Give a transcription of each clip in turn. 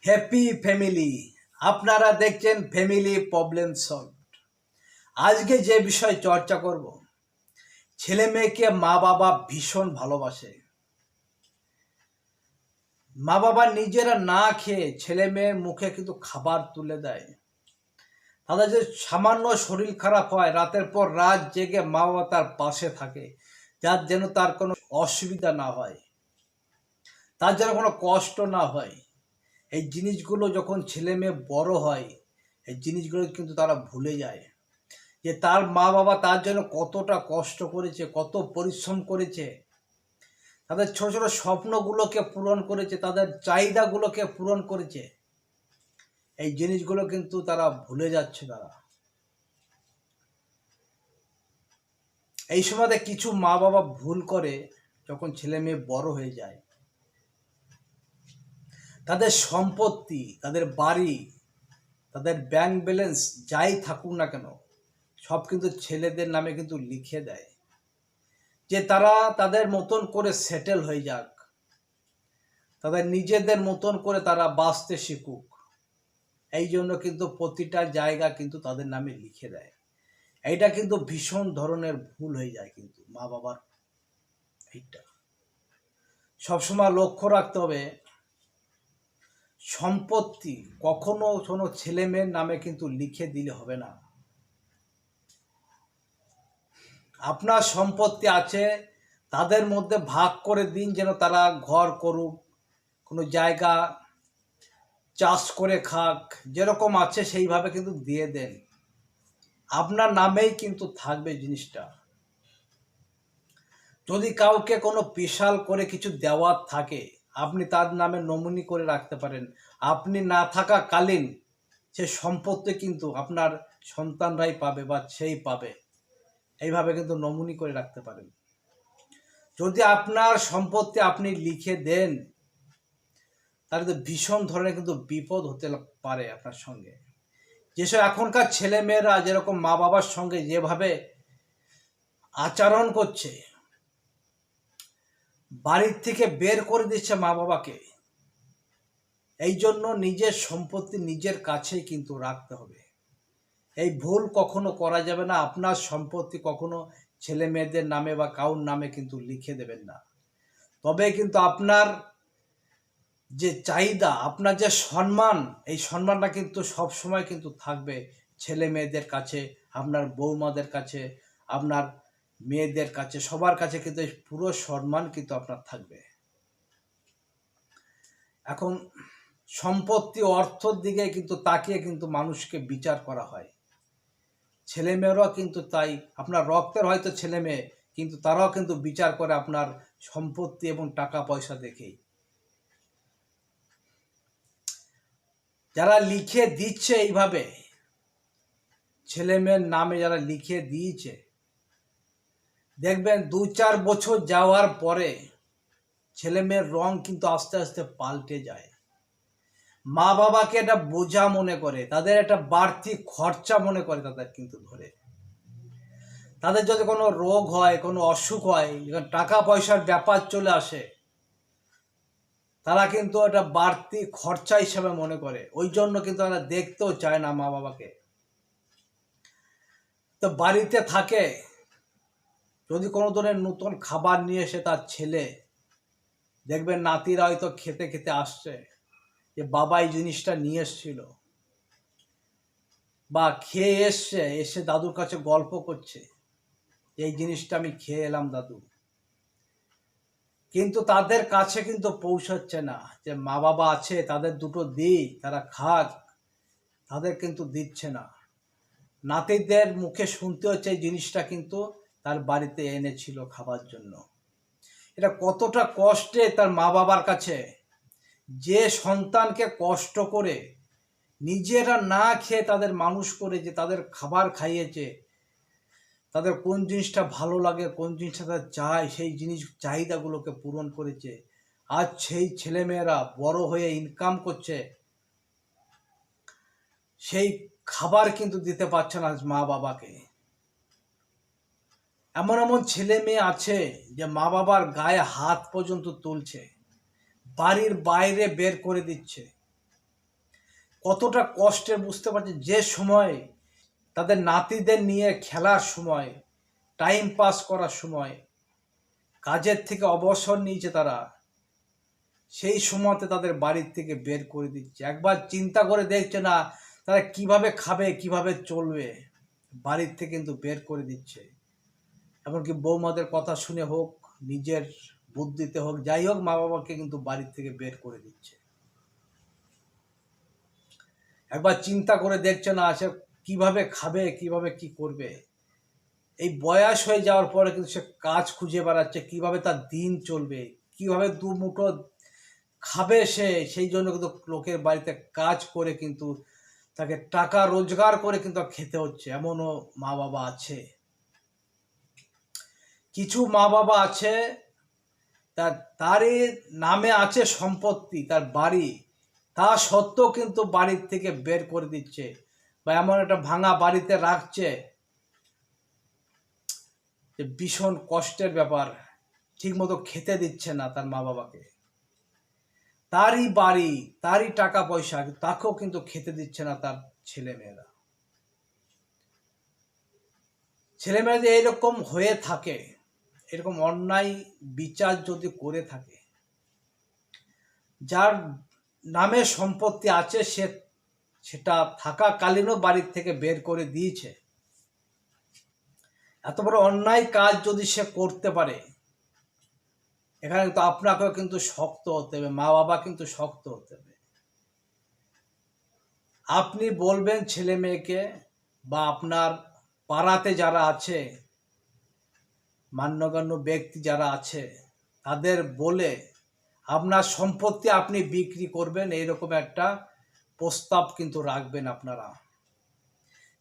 Happy family. আপনারা দেখছেন family problem solve. আজকে যে বিষয় চর্চা করব, ছেলে মেয়েকে মা বাবা ভীষণ ভালোবাসে। মা বাবা নিজেরা না খেয়ে ছেলে মেয়ের মুখে কিন্তু খাবার তুলে দেয়। তাদের যে সামান্য শরীর খারাপ হয়, রাতের পর রাত জেগে মা বাবা তার পাশে থাকে, যার যেন তার কোনো অসুবিধা না হয়, তার যেন কোনো কষ্ট না হয়। এই জিনিসগুলো যখন ছেলে মেয়ে বড় হয়, এই জিনিসগুলো কিন্তু তারা ভুলে যায় যে তার মা বাবা তার জন্য কতটা কষ্ট করেছে, কত পরিশ্রম করেছে, তাদের ছোট ছোট স্বপ্নগুলোকে পূরণ করেছে, তাদের চাহিদাগুলোকে পূরণ করেছে। এই জিনিসগুলো কিন্তু তারা ভুলে যাচ্ছে। তারা এই সময়তে কিছু মা বাবা ভুল করে, যখন ছেলে মেয়ে বড় হয়ে যায়, তাদের সম্পত্তি, তাদের বাড়ি, তাদের ব্যাংক ব্যালেন্স যাই থাকুক না কেন, সব কিন্তু ছেলেদের নামে কিন্তু লিখে দেয়, যে তারা তাদের মতন করে সেটেল হয়ে যাক, তাদের নিজেদের মতন করে তারা বাঁচতে শিখুক। এই জন্য কিন্তু প্রতিটা জায়গা কিন্তু তাদের নামে লিখে দেয়। এইটা কিন্তু ভীষণ ধরনের ভুল হয়ে যায় কিন্তু মা বাবার। এইটা সবসময় লক্ষ্য রাখতে হবে, সম্পত্তি কখনো কোনো ছেলে মেয়ের নামে কিন্তু লিখে দিলে হবে না। আপনার সম্পত্তি আছে, তাদের মধ্যে ভাগ করে দিন, যেন তারা ঘর করুক, কোনো জায়গা চাষ করে খাক, যেরকম আছে সেইভাবে কিন্তু দিয়ে দেন। আপনার নামেই কিন্তু থাকবে জিনিসটা। যদি কাউকে কোনো স্পেশাল করে কিছু দেওয়ার থাকে, আপনি তার নামে নমিনি করে রাখতে পারেন। আপনি না থাকাকালীন সে সম্পত্তি কিন্তু আপনার সন্তানরাই পাবে বা সেই পাবে। এইভাবে কিন্তু নমিনি করে রাখতে পারেন। যদি আপনার সম্পত্তি আপনি লিখে দেন, তাহলে তো ভীষণ ধরনের কিন্তু বিপদ হতে পারে আপনার সঙ্গে। যেসব এখনকার ছেলে মেয়েরা যেরকম মা বাবার সঙ্গে যেভাবে আচরণ করছে, বাড়ির থেকে বের করে দিচ্ছে মা বাবাকে, এই জন্য নিজের সম্পত্তি নিজের কাছেই কিন্তু রাখতে হবে। এই ভুল কখনো করা যাবে না। আপনার সম্পত্তি কখনো ছেলে মেয়েদের নামে বা কারোর নামে কিন্তু লিখে দেবেন না। তবে কিন্তু আপনার যে চাহিদা, আপনার যে সম্মান, এই সম্মানটা কিন্তু সব সময় কিন্তু থাকবে ছেলে মেয়েদের কাছে, আপনার বৌমাদের কাছে, আপনার মেয়েদের কাছে, সবার কাছে কিন্তু এই পুরো সম্মান কিন্তু আপনার থাকবে। এখন সম্পত্তি অর্থর দিকে কিন্তু তাকিয়ে কিন্তু মানুষকে বিচার করা হয়। ছেলে মেয়েরাও কিন্তু তাই, আপনার রক্তের হয়তো ছেলে মেয়ে, কিন্তু তারাও কিন্তু বিচার করে আপনার সম্পত্তি এবং টাকা পয়সা দেখেই। যারা লিখে দিচ্ছে এইভাবে, ছেলে মেয়ের নামে যারা লিখে দিয়েছে, দেখবেন 2-4 বছর যাওয়ার পরে ছেলে মেয়ের রং কিন্তু আস্তে আস্তে পাল্টে যায়। মা বাবাকে একটা বোঝা মনে করে, তাদের একটা বাড়তি খরচা মনে করে, তাদের কিন্তু ধরে। তাদের যদি কোনো রোগ হয়, কোনো অসুখ হয়, টাকা পয়সার ব্যাপার চলে আসে, তারা কিন্তু একটা বাড়তি খরচা হিসেবে মনে করে। ওই জন্য কিন্তু তারা দেখতেও চায় না মা বাবাকে। তো বাড়িতে থাকে, যদি কোনো ধরনের নতুন খাবার নিয়ে এসে তার ছেলে, দেখবেন নাতিরা হয়তো খেতে খেতে আসছে যে বাবা এই জিনিসটা নিয়ে এসছিল, বা খেয়ে এসছে, এসে দাদুর কাছে গল্প করছে, এই জিনিসটা আমি খেয়ে এলাম দাদু। কিন্তু তাদের কাছে কিন্তু পৌঁছাচ্ছে না যে মা বাবা আছে, তাদের দুটো দিই, তারা খাক, তাদের কিন্তু দিচ্ছে না। নাতিদের মুখে শুনতে হচ্ছে এই জিনিসটা কিন্তু তার বাড়িতে এনেছিল খাবার জন্য। এটা কতটা কষ্টে তার মা বাবার কাছে, যে সন্তানকে কষ্ট করে নিজেরা না খেয়ে তাদের মানুষ করে, যে তাদের খাবার খাইয়েছে, তাদের কোন জিনিসটা ভালো লাগে, কোন জিনিসটা তাদের চায়, সেই জিনিস চাহিদাগুলোকে পূরণ করেছে। আজ সেই ছেলেমেয়েরা বড় হয়ে ইনকাম করছে, সেই খাবার কিন্তু দিতে পারছে না মা বাবাকে। এমন এমন ছেলে মেয়ে আছে যে মা বাবার গায়ে হাত পর্যন্ত তুলছে, বাড়ির বাইরে বের করে দিচ্ছে। কতটা কষ্টের বুঝতে পারছে। যে সময় তাদের নাতিদের নিয়ে খেলার সময়, টাইম পাস করার সময়, কাজের থেকে অবসর নিয়েছে তারা, সেই সময়তে তাদের বাড়ির থেকে বের করে দিচ্ছে। একবার চিন্তা করে দেখছে না তারা কিভাবে খাবে, কিভাবে চলবে, বাড়ির থেকে কিন্তু বের করে দিচ্ছে। এমনকি বৌমাদের কথা শুনে হোক, নিজের বুদ্ধিতে হোক, যাই হোক, মা বাবাকে কিন্তু বাড়ির থেকে বের করে দিচ্ছে। একবার চিন্তা করে দেখছে না সে কিভাবে খাবে, কিভাবে কি করবে। এই বয়স হয়ে যাওয়ার পরে কিন্তু সে কাজ খুঁজে বেড়াচ্ছে, কিভাবে তার দিন চলবে, কিভাবে দু মুঠো খাবে সে। সেই জন্য কিন্তু লোকের বাড়িতে কাজ করে কিন্তু তাকে টাকা রোজগার করে কিন্তু খেতে হচ্ছে। এমনও মা বাবা আছে। কিছু মা বাবা আছে তারই নামে আছে সম্পত্তি, তার বাড়ি, তা সত্ত্বেও কিন্তু বাড়ির থেকে বের করে দিচ্ছে, বা এমন একটা ভাঙা বাড়িতে রাখছে যে ভীষণ কষ্টের ব্যাপার। ঠিকমতো খেতে দিচ্ছে না তার মা বাবাকে, তারই বাড়ি, তারই টাকা পয়সা, তাকেও কিন্তু খেতে দিচ্ছে না তার ছেলেমেয়েরা। ছেলেমেয়েরা যে এরকম হয়ে থাকে, এরকম অন্যায় বিচার যদি করে থাকে, যার নামে সম্পত্তি আছে সেটা থাকাকালীনও বাড়ির থেকে বের করে দিয়েছে, এত বড় অন্যায় কাজ যদি সে করতে পারে, এখানে কিন্তু আপনাকেও কিন্তু শক্ত হতে হবে, মা বাবা কিন্তু শক্ত হতে হবে। আপনি বলবেন ছেলে মেয়েকে, বা আপনার পাড়াতে যারা আছে, মান্যগণ্য ব্যক্তি যারা আছে, তাদের বলে আপনার সম্পত্তি আপনি বিক্রি করবেন, এইরকম একটা প্রস্তাব কিন্তু রাখবেন আপনারা,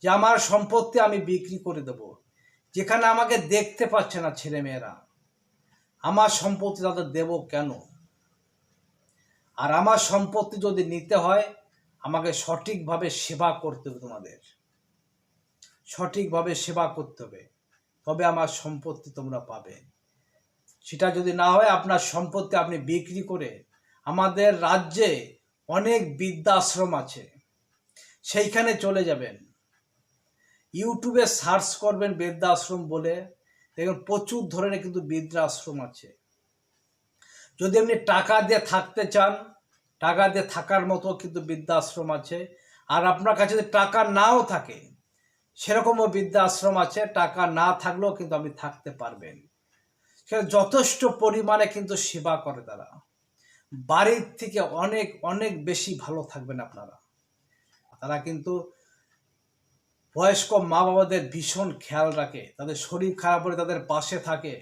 যে আমার সম্পত্তি আমি বিক্রি করে দেব। যেখানে আমাকে দেখতে পাচ্ছে না ছেলেমেয়েরা, আমার সম্পত্তি তাদের দেব কেন? আর আমার সম্পত্তি যদি নিতে হয়, আমাকে সঠিকভাবে সেবা করতে হবে, তোমাদের সঠিকভাবে সেবা করতে হবে, তবে আমার সম্পত্তি তোমরা পাবে। সেটা যদি না হয়, আপনার সম্পত্তি আপনি বিক্রি করে, আমাদের রাজ্যে অনেক বৃদ্ধাশ্রম আছে, সেইখানে চলে যাবেন। ইউটিউবে সার্চ করবেন বৃদ্ধাশ্রম বলে, দেখবেন প্রচুর ধরনের কিন্তু বৃদ্ধাশ্রম আছে। যদি আপনি টাকা দিয়ে থাকতে চান, টাকা দিয়ে থাকার মতো কিন্তু বৃদ্ধাশ্রম আছে। আর আপনার কাছে যদি টাকা নাও থাকে, সেরকমও বৃদ্ধাশ্রম আছে, টাকা না থাকলেও কিন্তু আপনি থাকতে পারবেন। সেখানে যথেষ্ট পরিমাণে কিন্তু সেবা করে তারা, বাড়ির থেকে অনেক অনেক বেশি ভালো থাকবেন আপনারা। তারা কিন্তু বয়স্ক মা বাবাদের ভীষণ খেয়াল রাখে, তাদের শরীর খারাপ হলে তাদের পাশে থাকে,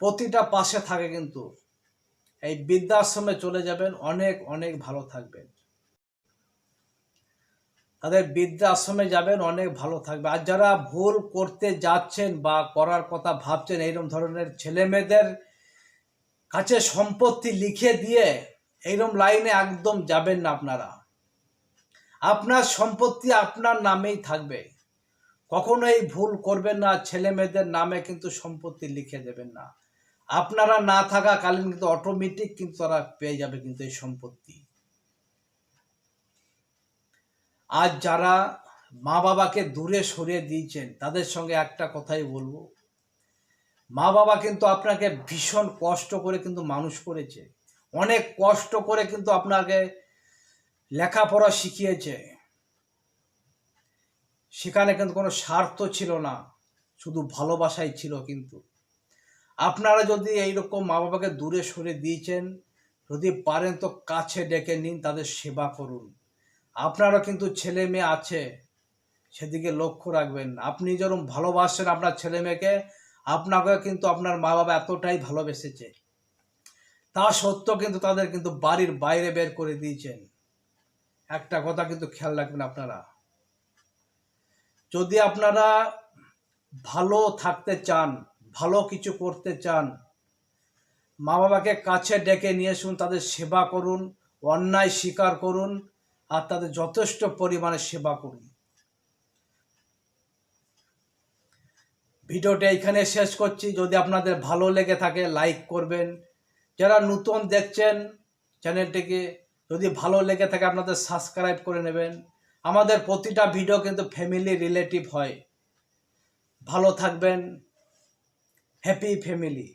প্রতিটা পাশে থাকে। কিন্তু এই বৃদ্ধাশ্রমে চলে যাবেন, অনেক অনেক ভালো থাকবেন। তাদের বৃদ্ধাশ্রমে যাবেন, অনেক ভালো থাকবে। আর যারা ভুল করতে যাচ্ছেন বা করার কথা ভাবছেন, এইরকম ধরনের ছেলে মেয়েদের কাছে সম্পত্তি লিখে দিয়ে এইরকম লাইনে একদম যাবেন না আপনারা। আপনার সম্পত্তি আপনার নামেই থাকবে, কখনোই ভুল করবেন না। ছেলে মেয়েদের নামে কিন্তু সম্পত্তি লিখে দেবেন না। আপনারা না থাকাকালীন কিন্তু অটোমেটিক কিন্তু তারা পেয়ে যাবে কিন্তু এই সম্পত্তি। আজ যারা মা বাবাকে দূরে সরিয়ে দিয়েছেন, তাদের সঙ্গে একটা কথাই বলবো, মা বাবা কিন্তু আপনাকে ভীষণ কষ্ট করে কিন্তু মানুষ করেছে, অনেক কষ্ট করে কিন্তু আপনাকে লেখাপড়া শিখিয়েছে। সেখানে কিন্তু কোনো স্বার্থ ছিল না, শুধু ভালোবাসাই ছিল। কিন্তু আপনারা যদি এইরকম মা বাবাকে দূরে সরে দিয়েছেন, যদি পারেন তো কাছে ডেকে নিন, তাদের সেবা করুন। আপনারও কিন্তু ছেলে মেয়ে আছে, সেদিকে লক্ষ্য রাখবেন। আপনি যেরকম ভালোবাসেন আপনার ছেলে মেয়েকে, আপনাকে কিন্তু আপনার মা বাবা এতটাই ভালোবেসেছে, তা সত্ত্বেও কিন্তু তাদের কিন্তু বাড়ির বাইরে বের করে দিয়েছেন। একটা কথা কিন্তু খেয়াল রাখবেন আপনারা, যদি আপনারা ভালো থাকতে চান, ভালো কিছু করতে চান, মা বাবাকে কাছে ডেকে নিয়ে আসুন, তাদের সেবা করুন, অন্যায় স্বীকার করুন, আর তাদের যথেষ্ট পরিমাণে সেবা করুন। ভিডিওটা এখানে শেষ করছি। যদি আপনাদের ভালো লেগে থাকে লাইক করবেন, যারা নতুন দেখছেন চ্যানেলটিকে যদি ভালো লেগে থাকে আপনাদের সাবস্ক্রাইব করে নেবেন। আমাদের প্রতিটা ভিডিও কিন্তু ফ্যামিলি রিলেটিভ হয়। ভালো থাকবেন। Happy family.